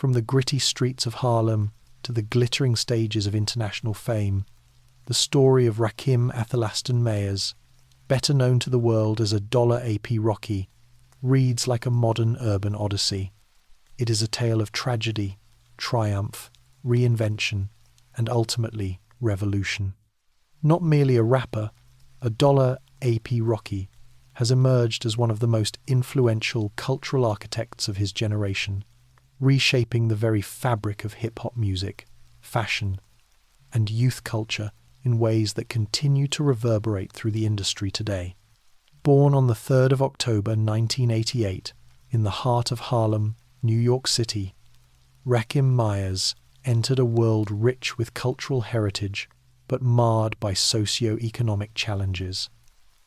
From the gritty streets of Harlem to the glittering stages of international fame, the story of Rakim Athalaston Meyers, better known to the world as $AP Rocky, reads like a modern urban odyssey. It is a tale of tragedy, triumph, reinvention, and ultimately revolution. Not merely a rapper, $AP Rocky has emerged as one of the most influential cultural architects of his generation, reshaping the very fabric of hip-hop music, fashion, and youth culture in ways that continue to reverberate through the industry today. Born on the 3rd of October 1988 in the heart of Harlem, New York City, Rakim Meyers entered a world rich with cultural heritage but marred by socio-economic challenges.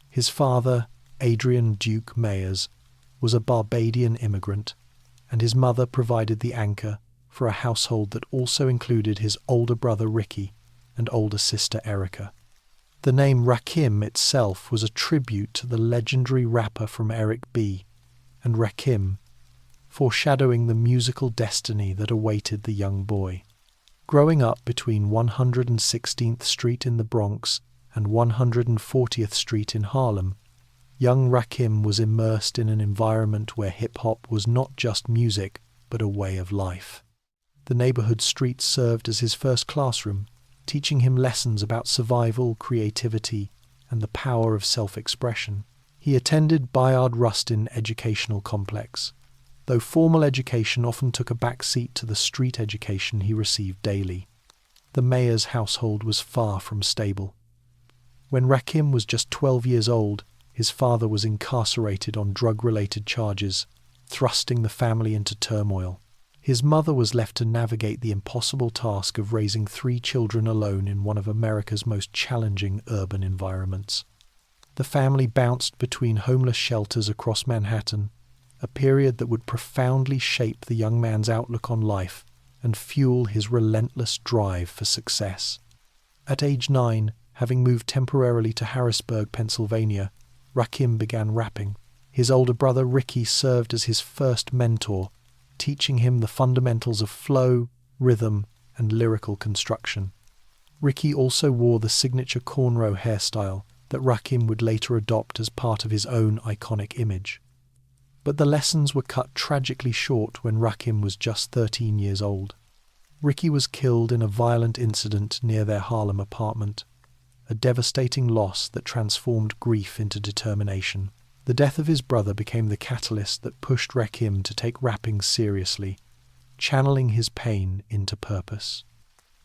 His father, Adrian Duke Meyers, was a Barbadian immigrant, and his mother provided the anchor for a household that also included his older brother Ricky and older sister Erica. The name Rakim itself was a tribute to the legendary rapper from Eric B. and Rakim, foreshadowing the musical destiny that awaited the young boy. Growing up between 116th Street in the Bronx and 140th Street in Harlem, young Rakim was immersed in an environment where hip-hop was not just music, but a way of life. The neighborhood streets served as his first classroom, teaching him lessons about survival, creativity, and the power of self-expression. He attended Bayard Rustin Educational Complex, though formal education often took a back seat to the street education he received daily. The Meyers household was far from stable. When Rakim was just 12 years old, his father was incarcerated on drug-related charges, thrusting the family into turmoil. His mother was left to navigate the impossible task of raising 3 children alone in one of America's most challenging urban environments. The family bounced between homeless shelters across Manhattan, a period that would profoundly shape the young man's outlook on life and fuel his relentless drive for success. At age 9, having moved temporarily to Harrisburg, Pennsylvania, Rakim began rapping. His older brother Ricky served as his first mentor, teaching him the fundamentals of flow, rhythm, and lyrical construction. Ricky also wore the signature cornrow hairstyle that Rakim would later adopt as part of his own iconic image. But the lessons were cut tragically short when Rakim was just 13 years old. Ricky was killed in a violent incident near their Harlem apartment, a devastating loss that transformed grief into determination. The death of his brother became the catalyst that pushed Rakim to take rapping seriously, channeling his pain into purpose.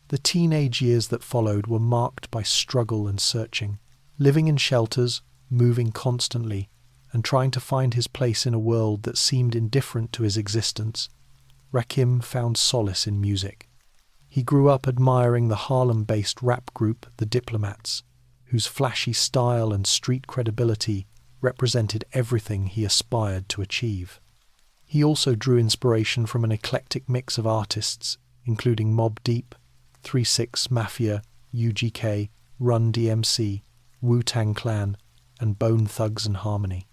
The teenage years that followed were marked by struggle and searching. Living in shelters, moving constantly, and trying to find his place in a world that seemed indifferent to his existence, Rakim found solace in music. He grew up admiring the Harlem-based rap group The Diplomats, whose flashy style and street credibility represented everything he aspired to achieve. He also drew inspiration from an eclectic mix of artists, including Mobb Deep, 3 6 Mafia, UGK, Run DMC, Wu-Tang Clan, and Bone Thugs and Harmony.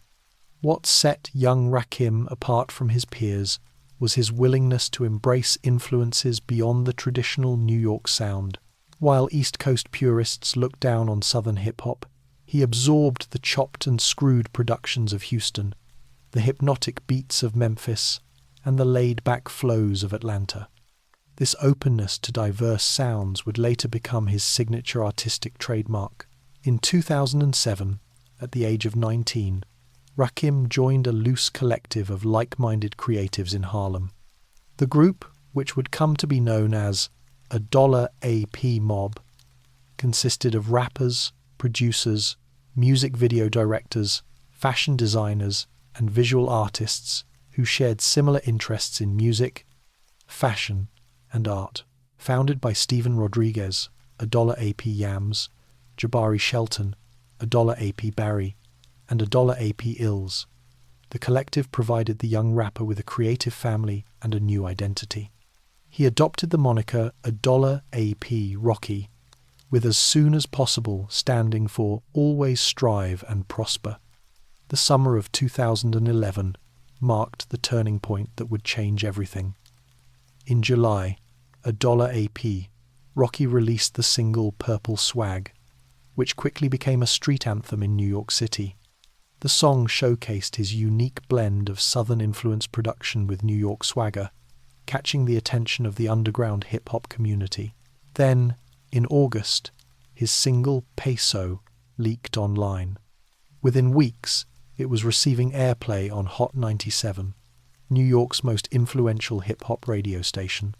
What set young Rakim apart from his peers was his willingness to embrace influences beyond the traditional New York sound. While East Coast purists looked down on Southern hip-hop, he absorbed the chopped and screwed productions of Houston, the hypnotic beats of Memphis, and the laid-back flows of Atlanta. This openness to diverse sounds would later become his signature artistic trademark. In 2007, at the age of 19, Rakim joined a loose collective of like-minded creatives in Harlem. The group, which would come to be known as $AP Mob, consisted of rappers, producers, music video directors, fashion designers, and visual artists who shared similar interests in music, fashion, and art. Founded by Steven Rodriguez, $AP Yams, Jabari Shelton, $AP Barry, and $AP Ills, the collective provided the young rapper with a creative family and a new identity. He adopted the moniker $AP Rocky, with as soon as possible standing for always strive and prosper. The summer of 2011 marked the turning point that would change everything. In July, $AAP, Rocky released the single Purple Swag, which quickly became a street anthem in New York City. The song showcased his unique blend of Southern-influenced production with New York swagger, catching the attention of the underground hip-hop community. Then, in August, his single Peso leaked online. Within weeks, it was receiving airplay on Hot 97, New York's most influential hip-hop radio station,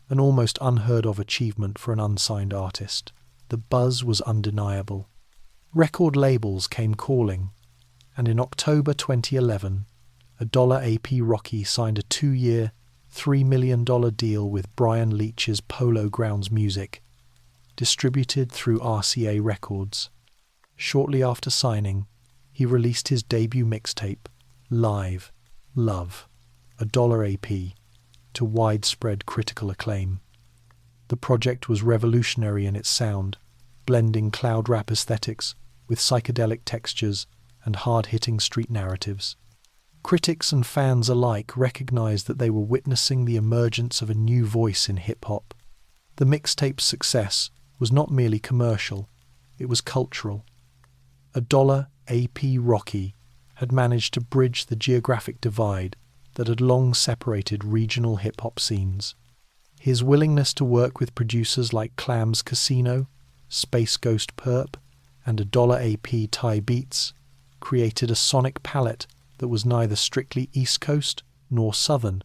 an almost unheard-of achievement for an unsigned artist. The buzz was undeniable. Record labels came calling, and in October 2011, $AAP Rocky signed a 2-year, $3 million deal with Brian Leach's Polo Grounds Music, distributed through RCA Records. Shortly after signing, he released his debut mixtape, Live.Love.AAP, to widespread critical acclaim. The project was revolutionary in its sound, blending cloud rap aesthetics with psychedelic textures and hard-hitting street narratives. Critics and fans alike recognized that they were witnessing the emergence of a new voice in hip-hop. The mixtape's success was not merely commercial, it was cultural. $AAP Rocky had managed to bridge the geographic divide that had long separated regional hip-hop scenes. His willingness to work with producers like Clams Casino, Space Ghost Perp, and $AAP Thai Beats created a sonic palette that was neither strictly East Coast nor Southern,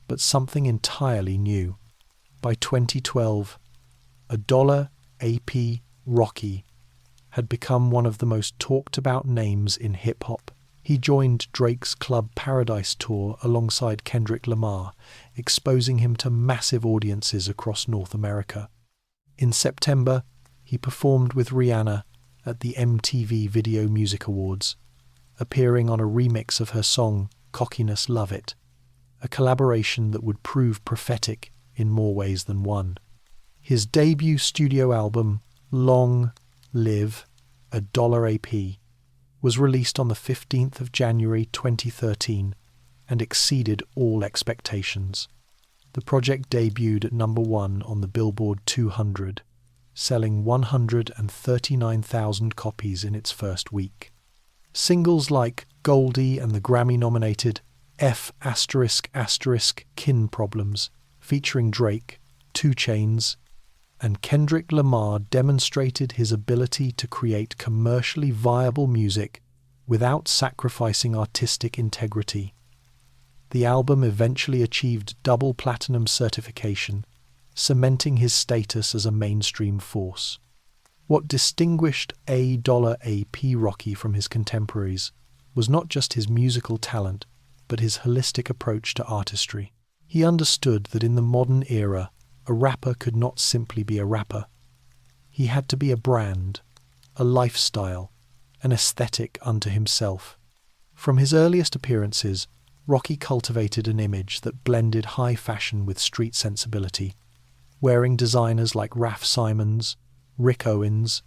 but something entirely new. By 2012, $AAP Rocky had become one of the most talked-about names in hip-hop. He joined Drake's Club Paradise tour alongside Kendrick Lamar, exposing him to massive audiences across North America. In September, he performed with Rihanna at the MTV Video Music Awards, appearing on a remix of her song Cockiness Love It, a collaboration that would prove prophetic in more ways than one. His debut studio album, Long Live, $AAP, was released on the 15th of January 2013 and exceeded all expectations. The project debuted at number 1 on the Billboard 200, selling 139,000 copies in its first week. Singles like Goldie and the Grammy-nominated F*** Kin Problems, featuring Drake, 2 Chainz, and Kendrick Lamar demonstrated his ability to create commercially viable music without sacrificing artistic integrity. The album eventually achieved double platinum certification, cementing his status as a mainstream force. What distinguished $AAP Rocky from his contemporaries was not just his musical talent, but his holistic approach to artistry. He understood that in the modern era, a rapper could not simply be a rapper. He had to be a brand, a lifestyle, an aesthetic unto himself. From his earliest appearances, Rocky cultivated an image that blended high fashion with street sensibility, wearing designers like Raf Simons, Rick Owens,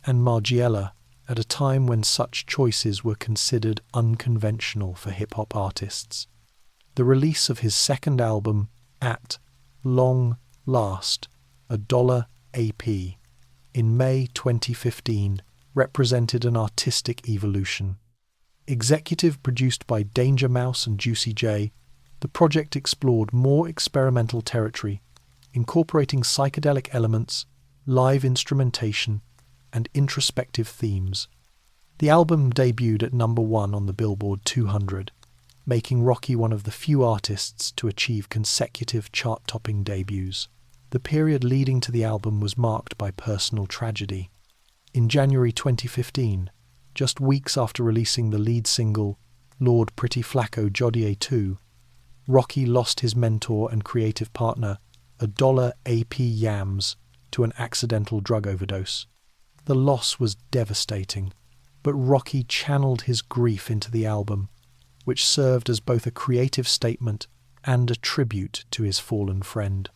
and Margiela at a time when such choices were considered unconventional for hip-hop artists. The release of his second album, At Long Last, $AAP, in May 2015, represented an artistic evolution. Executive produced by Danger Mouse and Juicy J, the project explored more experimental territory, incorporating psychedelic elements, live instrumentation, and introspective themes. The album debuted at number 1 on the Billboard 200, making Rocky one of the few artists to achieve consecutive chart-topping debuts. The period leading to the album was marked by personal tragedy. In January 2015, just weeks after releasing the lead single, Lord Pretty Flacko Jodier 2, Rocky lost his mentor and creative partner, $AAP Yams, to an accidental drug overdose. The loss was devastating, but Rocky channeled his grief into the album, which served as both a creative statement and a tribute to his fallen friend.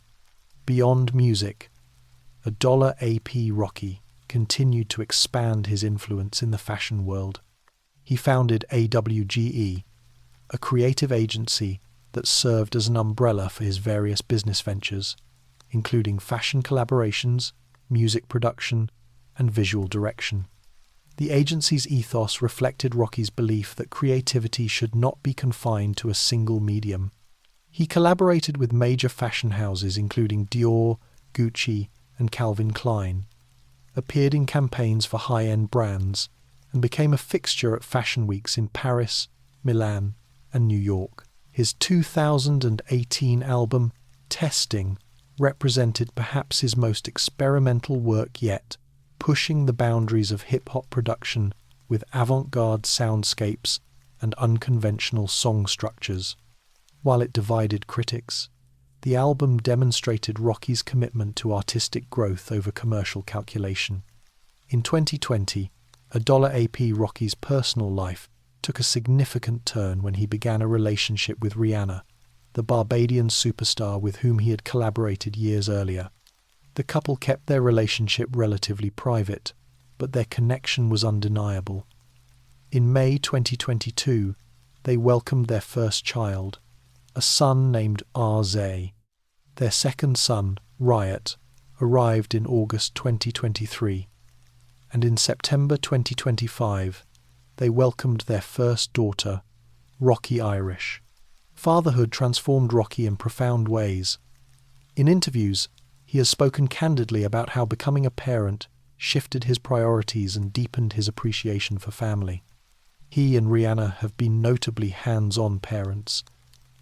Beyond music, $AAP Rocky continued to expand his influence in the fashion world. He founded AWGE, a creative agency that served as an umbrella for his various business ventures, including fashion collaborations, music production, and visual direction. The agency's ethos reflected Rocky's belief that creativity should not be confined to a single medium. He collaborated with major fashion houses including Dior, Gucci, and Calvin Klein, appeared in campaigns for high-end brands, and became a fixture at fashion weeks in Paris, Milan, and New York. His 2018 album, Testing, represented perhaps his most experimental work yet, pushing the boundaries of hip-hop production with avant-garde soundscapes and unconventional song structures. While it divided critics, the album demonstrated Rocky's commitment to artistic growth over commercial calculation. In 2020, $AP Rocky's personal life took a significant turn when he began a relationship with Rihanna, the Barbadian superstar with whom he had collaborated years earlier. The couple kept their relationship relatively private, but their connection was undeniable. In May 2022, they welcomed their first child, a son named RZ. Their second son, Riot, arrived in August 2023, and in September 2025, they welcomed their first daughter, Rocky Irish. Fatherhood transformed Rocky in profound ways. In interviews, he has spoken candidly about how becoming a parent shifted his priorities and deepened his appreciation for family. He and Rihanna have been notably hands-on parents,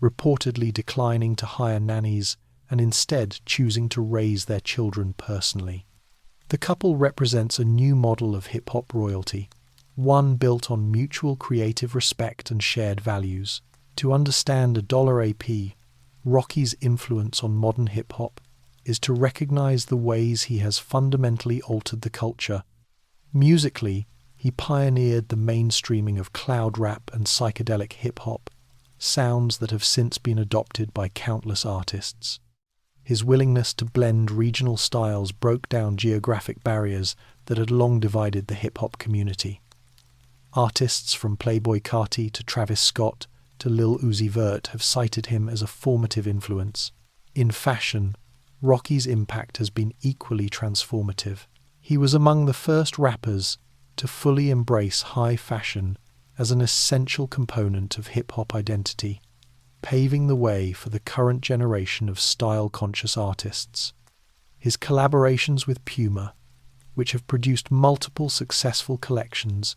reportedly declining to hire nannies and instead choosing to raise their children personally. The couple represents a new model of hip-hop royalty, one built on mutual creative respect and shared values. To understand $AP, Rocky's influence on modern hip-hop is to recognize the ways he has fundamentally altered the culture. Musically, he pioneered the mainstreaming of cloud rap and psychedelic hip-hop, sounds that have since been adopted by countless artists. His willingness to blend regional styles broke down geographic barriers that had long divided the hip-hop community. Artists from Playboi Carti to Travis Scott to Lil Uzi Vert have cited him as a formative influence. In fashion, Rocky's impact has been equally transformative. He was among the first rappers to fully embrace high fashion as an essential component of hip-hop identity, paving the way for the current generation of style-conscious artists. His collaborations with Puma, which have produced multiple successful collections,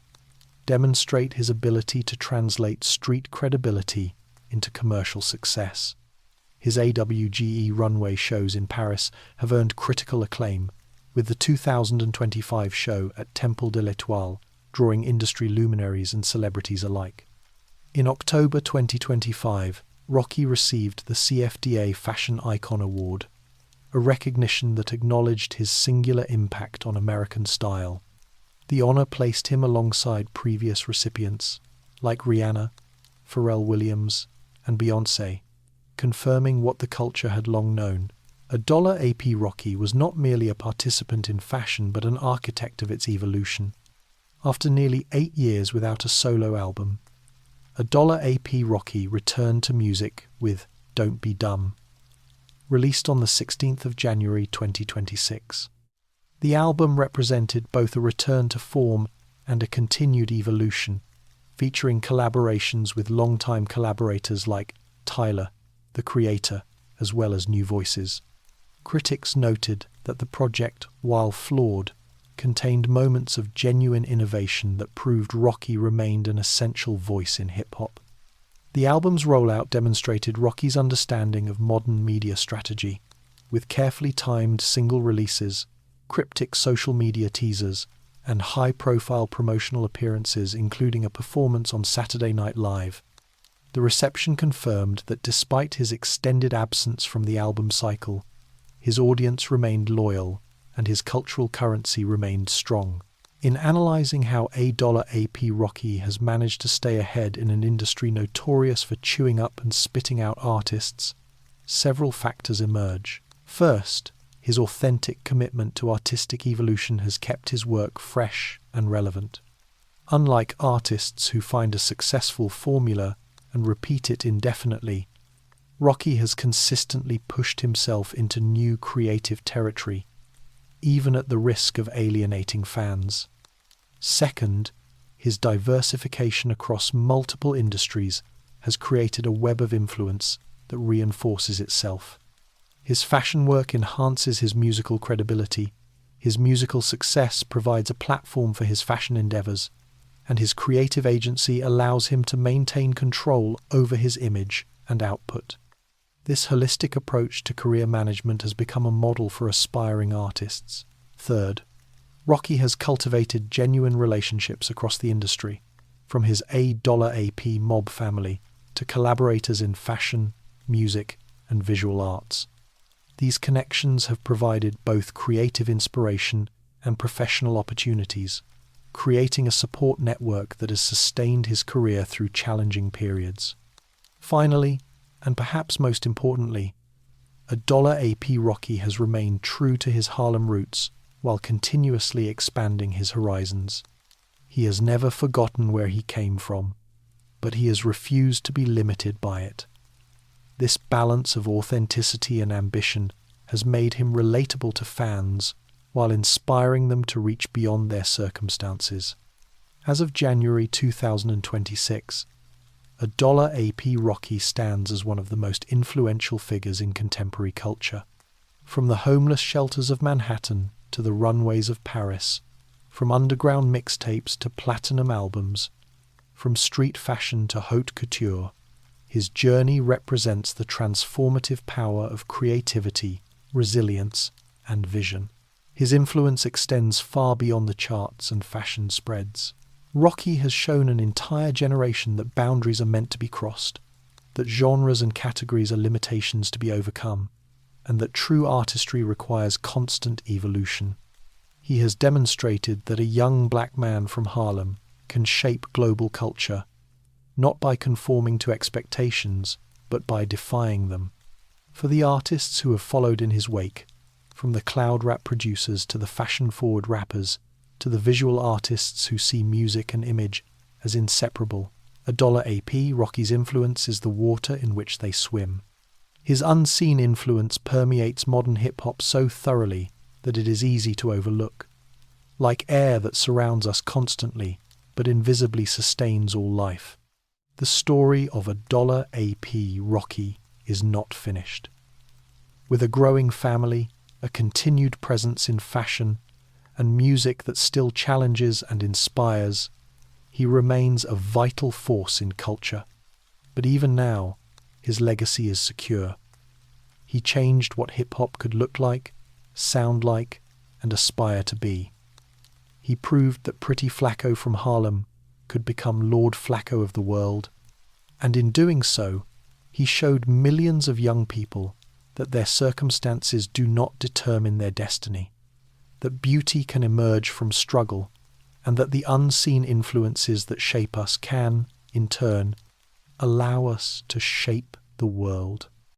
demonstrate his ability to translate street credibility into commercial success. His AWGE runway shows in Paris have earned critical acclaim, with the 2025 show at Temple de l'Étoile drawing industry luminaries and celebrities alike. In October 2025, Rocky received the CFDA Fashion Icon Award, a recognition that acknowledged his singular impact on American style. The honor placed him alongside previous recipients like Rihanna, Pharrell Williams, and Beyoncé, confirming what the culture had long known. $AP Rocky was not merely a participant in fashion but an architect of its evolution. After nearly 8 years without a solo album, $AP Rocky returned to music with Don't Be Dumb, released on the 16th of January 2026. The album represented both a return to form and a continued evolution, featuring collaborations with longtime collaborators like Tyler, the Creator, as well as new voices. Critics noted that the project, while flawed, contained moments of genuine innovation that proved Rocky remained an essential voice in hip-hop. The album's rollout demonstrated Rocky's understanding of modern media strategy, with carefully timed single releases, cryptic social media teasers, and high-profile promotional appearances, including a performance on Saturday Night Live. The reception confirmed that despite his extended absence from the album cycle, his audience remained loyal and his cultural currency remained strong. In analyzing how $AP Rocky has managed to stay ahead in an industry notorious for chewing up and spitting out artists, several factors emerge. First, his authentic commitment to artistic evolution has kept his work fresh and relevant. Unlike artists who find a successful formula and repeat it indefinitely, Rocky has consistently pushed himself into new creative territory, even at the risk of alienating fans. Second, his diversification across multiple industries has created a web of influence that reinforces itself. His fashion work enhances his musical credibility, his musical success provides a platform for his fashion endeavors, and his creative agency allows him to maintain control over his image and output. This holistic approach to career management has become a model for aspiring artists. Third, Rocky has cultivated genuine relationships across the industry, from his A$AP mob family to collaborators in fashion, music, and visual arts. These connections have provided both creative inspiration and professional opportunities, creating a support network that has sustained his career through challenging periods. Finally, and perhaps most importantly, $AP Rocky has remained true to his Harlem roots while continuously expanding his horizons. He has never forgotten where he came from, but he has refused to be limited by it. This balance of authenticity and ambition has made him relatable to fans while inspiring them to reach beyond their circumstances. As of January 2026, $AP Rocky stands as one of the most influential figures in contemporary culture. From the homeless shelters of Manhattan to the runways of Paris, from underground mixtapes to platinum albums, from street fashion to haute couture, his journey represents the transformative power of creativity, resilience, and vision. His influence extends far beyond the charts and fashion spreads. Rocky has shown an entire generation that boundaries are meant to be crossed, that genres and categories are limitations to be overcome, and that true artistry requires constant evolution. He has demonstrated that a young black man from Harlem can shape global culture, not by conforming to expectations, but by defying them. For the artists who have followed in his wake, from the cloud rap producers to the fashion-forward rappers, to the visual artists who see music and image as inseparable, $AP Rocky's influence is the water in which they swim. His unseen influence permeates modern hip-hop so thoroughly that it is easy to overlook. Like air that surrounds us constantly, but invisibly sustains all life. The story of $AP Rocky is not finished. With a growing family, a continued presence in fashion, and music that still challenges and inspires, he remains a vital force in culture. But even now, his legacy is secure. He changed what hip-hop could look like, sound like, and aspire to be. He proved that Pretty Flacco from Harlem could become Lord Flacco of the world, and in doing so, he showed millions of young people that their circumstances do not determine their destiny, that beauty can emerge from struggle, and that the unseen influences that shape us can, in turn, allow us to shape the world.